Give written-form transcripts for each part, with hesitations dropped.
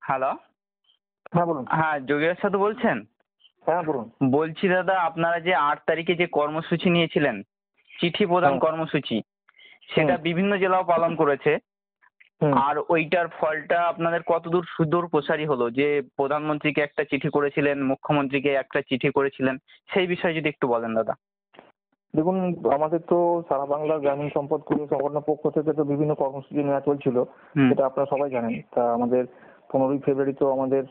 Hello. হ্যাঁ, বলুন। হ্যাঁ, যোগেশ সাধু বলছেন? হ্যাঁ, বলুন। বলছি দাদা, আপনারা যে ৮ তারিখে যে কর্মসূচি নিয়েছিলেন, চিঠি প্রদান হ্যাঁ। কর্মসূচি, সেটা বিভিন্ন জেলাও পালন করেছে। হুম। আর ওইটার ফলটা আপনাদের কতদূর সুদূর প্রসারী হলো? যে প্রধানমন্ত্রীকে একটা চিঠি করেছিলেন, মুখ্যমন্ত্রীকে একটা চিঠি করেছিলেন, সেই বিষয়ে যদি একটু বলেন দাদা। দেখুন, আমাদের তো সারা বাংলা গ্রামীণ সম্পদ কর্মী সংগঠনের পক্ষ থেকে তো বিভিন্ন কর্মসূচি নেওয়া চলছিল, হুম। সেটা আপনারা সবাই জানেন। তা আমাদের 15ই ফেব্রুয়ারি তো আমাদের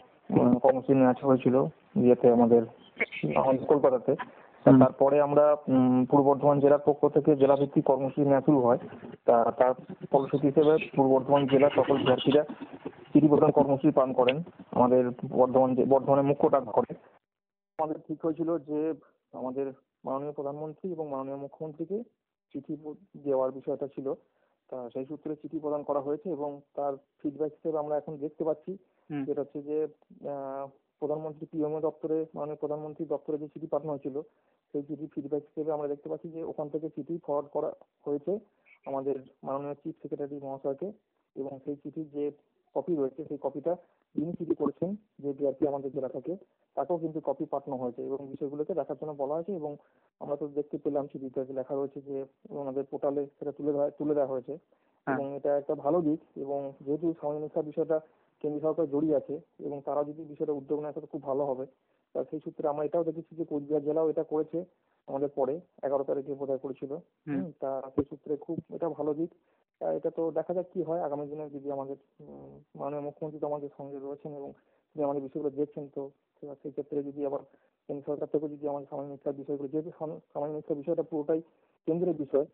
কর্মসূচি নেওয়া হয়েছিল ইয়েতে আমাদের কলকাতাতে। তারপরে আমরা পূর্ব বর্ধমান জেলার পক্ষ থেকে জেলাভিত্তিক কর্মসূচি নেওয়া শুরু হয়। তার ফলশ্রুতি হিসেবে পূর্ব বর্ধমান জেলার সকল প্রার্থীরা চিঠি প্রদান কর্মসূচি পালন করেন আমাদের বর্ধমানের মুখ্য ডাকঘরে। আমাদের ঠিক হয়েছিল যে আমাদের মাননীয় প্রধানমন্ত্রী এবং মাননীয় মুখ্যমন্ত্রীকে চিঠি দেওয়ার বিষয়টা ছিল। তা সেই সূত্রে চিঠি প্রদান করা হয়েছে এবং তার ফিডব্যাক হিসেবে আমরা এখন দেখতে পাচ্ছি যেটা হচ্ছে যে প্রধানমন্ত্রী পিএমও দপ্তরে, মাননীয় প্রধানমন্ত্রীর দপ্তরে যে চিঠি পাঠানো হয়েছিল, সেই চিঠি ফিডব্যাক হিসেবে আমরা দেখতে পাচ্ছি যে ওখান থেকে চিঠি ফরওয়ার্ড করা হয়েছে আমাদের মাননীয় চিফ সেক্রেটারি মহাশয়কে, এবং সেই চিঠির যে কপি রয়েছে সেই কপিটা যিনি চিঠি করেছেন, যে বিআরপি আমাদের জেলা থেকে, তাকেও কিন্তু কপি পাঠানো হয়েছে এবং বিষয়গুলোকে দেখার জন্য বলা হয়েছে। এবং আমরা তো দেখতে পেলাম চিঠিতে লেখা রয়েছে যে ওনাদের পোর্টালে সেটা তুলে দেওয়া হয়েছে এবং এটা একটা ভালো দিক। এবং যেহেতু সমন্বয় বিষয়টা কেন্দ্র সরকার জড়িয়ে আছে এবং তারা যদি বিষয়টা উদ্যোগ নেয় তাহলে খুব ভালো হবে। তা সেই সূত্রে আমরা এটাও দেখেছি যে কোচবিহার জেলাও এটা করেছে আমাদের পরে 11 তারিখে বোধহয় করেছিল। তা সেই সূত্রে খুব এটা ভালো দিক। এটা তো দেখা যাক কি হয় আগামী দিনে, যদি আমাদের মাননীয় মুখ্যমন্ত্রী তো আমাদের সঙ্গে রয়েছেন এবং তিনি আমাদের বিষয়গুলো দেখছেন, তো সেই ক্ষেত্রে যদি আবার কেন্দ্র সরকার থেকে যদি আমাদের সামাজিক শিক্ষার বিষয়গুলো, যেহেতু সামাজিক শিক্ষার বিষয়টা পুরোটাই কেন্দ্রের বিষয়,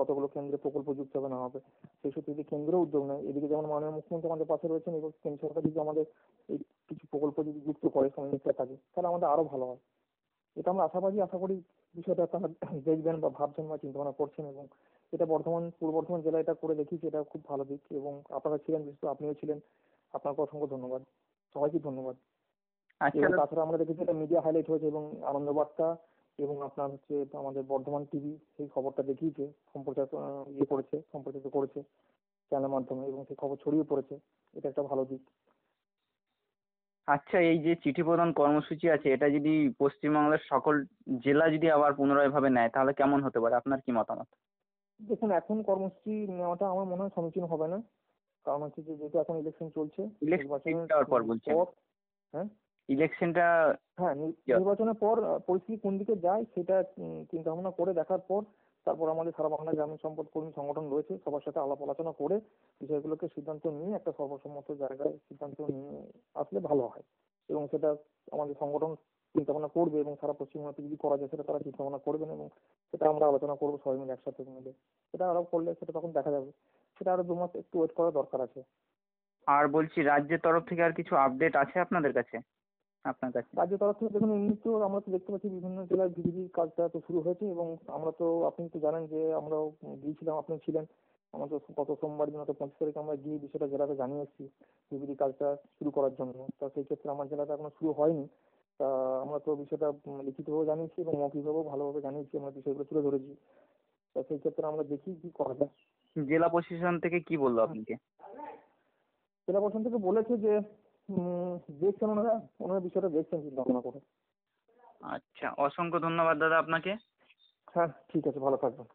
কতগুলো কেন্দ্রে প্রকল্প যুক্ত হবে না হবে, সেই সূত্রে যদি কেন্দ্র উদ্যোগ নেয়, এদিকে যেমন মাননীয় মুখ্যমন্ত্রী আমাদের পাশে রয়েছেন এবং কেন্দ্র সরকার যদি আমাদের এই কিছু প্রকল্প যদি যুক্ত করে সামাজিক শিক্ষার কাজে, তাহলে আমাদের আরো ভালো হয়। এটা আমরা আশাবাদী, আশা করি বিষয়টা তারা দেখবেন বা ভাবছেন বা চিন্তা ভাবনা করছেন। এবং এটা পূর্ব বর্ধমান জেলায় এটা করে দেখিয়েছে, এটা খুব ভালো দিক। এবং আপনারা ছিলেন, বিশেষ করে আপনিও ছিলেন, আপনাকে অসংখ্য ধন্যবাদ, সবাইকে ধন্যবাদ। আচ্ছা। এবং তাছাড়া আমরা দেখেছি এটা মিডিয়া হাইলাইট হয়েছে এবং আনন্দ বার্তা এবং আপনার হচ্ছে আমাদের বর্ধমান টিভি সেই খবরটা দেখিয়েছে, সম্প্রচারিত করেছে চ্যানেলের মাধ্যমে, এবং সেই খবর ছড়িয়ে পড়েছে। এটা একটা ভালো দিক। আচ্ছা, এই যে চিঠি প্রদান কর্মসূচি আছে, এটা যদি পশ্চিমবাংলার সকল জেলা যদি আবার পুনরায় ভাবে নেয়, তাহলে কেমন হতে পারে? আপনার কি মতামত? দেখুন, এখন কর্মসূচি নেওয়াটা আমার মনে হয় সমীচীন হবে না। কারণ হচ্ছে যে যেহেতু এখন ইলেকশন চলছে, নির্বাচনের পর বলছেন? পর, হ্যাঁ ইলেকশনটা হ্যাঁ নির্বাচনের পর পরিস্থিতি কোন দিকে যায় সেটা চিন্তা ভাবনা করে দেখার পর তারপর আমাদের সারা বাংলা গ্রামীণ সম্পদ কর্মী সংগঠন রয়েছে, সবার সাথে আলাপ আলোচনা করে বিষয়গুলোকে সিদ্ধান্ত নিয়ে একটা সর্বসম্মত জায়গায় সিদ্ধান্ত নিয়ে আসলে ভালো হয়। এবং সেটা আমাদের সংগঠন চিন্তা ভাবনা করবে এবং সারা পশ্চিমবঙ্গে যদি করা যায় সেটা তারা চিন্তা ভাবনা করবেন এবং সেটা আমরা আলোচনা করবো সবাই মিলে একসাথে মিলে। সেটা আরো করলে সেটা তখন দেখা যাবে। সেটা আরো 2 মাস একটু ওয়েট করার দরকার আছে। আর বলছি, রাজ্যের তরফ থেকে আর কিছু আপডেট আছে আপনাদের কাছে? আপনার কাছে? রাজ্য তরফ থেকে দেখুন, এমনিতেও আমরা তো দেখতে পাচ্ছি বিভিন্ন জেলায় ভিডিপির কাজটা তো শুরু হয়েছে এবং আমরা তো, আপনি তো জানেন যে আমরাও গিয়েছিলাম, আপনি ছিলেন। আমরা তো গত সোমবার দিন, 25 তারিখে আমরা গিয়ে বিষয়টা জেলাতে জানিয়ে এসেছি ভিডিপির কাজটা শুরু করার জন্য। তা সেই ক্ষেত্রে আমার জেলাতে এখনো শুরু হয়নি। তা আমরা তো বিষয়টা লিখিতভাবেও জানিয়েছি এবং মৌখিকভাবেও ভালোভাবে জানিয়েছি, আমরা বিষয়গুলো তুলে ধরেছি। তা সেই ক্ষেত্রে আমরা দেখি কি করা যায়। জেলা প্রশাসন থেকে কি বললো আপনাকে? জেলা প্রশাসন থেকে বলেছে যে দেখছেন ওনারা, বিষয়টা দেখছেন চিন্তা ভাবনা করে। আচ্ছা, অসংখ্য ধন্যবাদ দাদা আপনাকে। হ্যাঁ, ঠিক আছে, ভালো থাকবেন।